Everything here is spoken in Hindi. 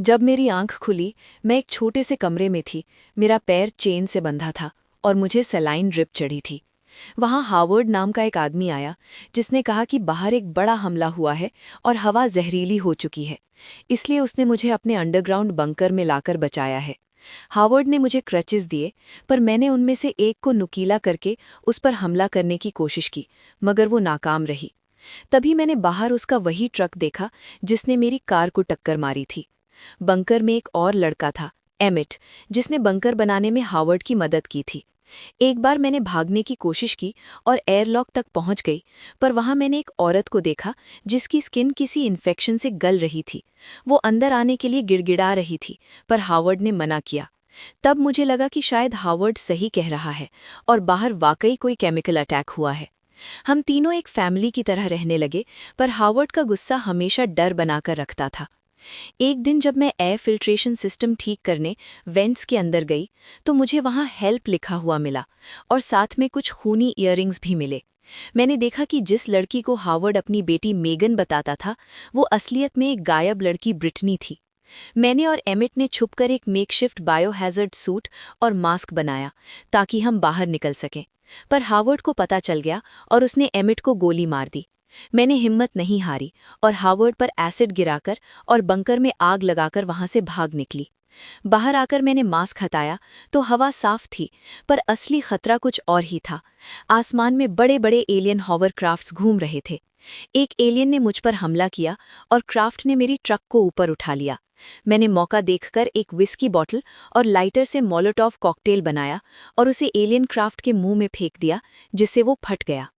जब मेरी आंख खुली, मैं एक छोटे से कमरे में थी। मेरा पैर चेन से बंधा था और मुझे सलाइन ड्रिप चढ़ी थी। वहां हावर्ड नाम का एक आदमी आया, जिसने कहा कि बाहर एक बड़ा हमला हुआ है और हवा जहरीली हो चुकी है। इसलिए उसने मुझे अपने अंडरग्राउंड बंकर में लाकर बचाया है। हावर्ड ने मुझे क्रचेस दिए, पर मैंने उनमें से एक को नुकीला करके उस पर हमला करने की कोशिश की, मगर वो नाकाम रही। तभी मैंने बाहर उसका वही ट्रक देखा जिसने मेरी कार को टक्कर मारी थी। बंकर में एक और लड़का था, एमिट, जिसने बंकर बनाने में हावर्ड की मदद की थी। एक बार मैंने भागने की कोशिश की और एयरलॉक तक पहुंच गई, पर वहां मैंने एक औरत को देखा जिसकी स्किन किसी इन्फेक्शन से गल रही थी। वो अंदर आने के लिए गिड़गिड़ा रही थी, पर हावर्ड ने मना किया। तब मुझे लगा कि शायद हावर्ड सही कह रहा है और बाहर वाकई कोई केमिकल अटैक हुआ है। हम तीनों एक फैमिली की तरह रहने लगे, पर हावर्ड का गुस्सा हमेशा डर बनाकर रखता था। एक दिन जब मैं एयर फिल्ट्रेशन सिस्टम ठीक करने वेंट्स के अंदर गई, तो मुझे वहां हेल्प लिखा हुआ मिला और साथ में कुछ खूनी इयररिंग्स भी मिले। मैंने देखा कि जिस लड़की को हावर्ड अपनी बेटी मेगन बताता था, वो असलियत में एक गायब लड़की ब्रिटनी थी। मैंने और एमिट ने छुपकर एक मेकशिफ्ट बायोहैज़र्ड सूट और मास्क बनाया ताकि हम बाहर निकल सकें। पर हावर्ड को पता चल गया और उसने एमिट को गोली मार दी। मैंने हिम्मत नहीं हारी और हावर्ड पर एसिड गिराकर और बंकर में आग लगाकर वहां से भाग निकली। बाहर आकर मैंने मास्क हटाया तो हवा साफ थी, पर असली खतरा कुछ और ही था। आसमान में बड़े बड़े एलियन हॉवरक्राफ्ट्स घूम रहे थे। एक एलियन ने मुझ पर हमला किया और क्राफ्ट ने मेरी ट्रक को ऊपर उठा लिया। मैंने मौका देखकर एक विस्की बॉटल और लाइटर से मोलोटोव कॉकटेल बनाया और उसे एलियन क्राफ्ट के मुंह में फेंक दिया, जिससे वो फट गया।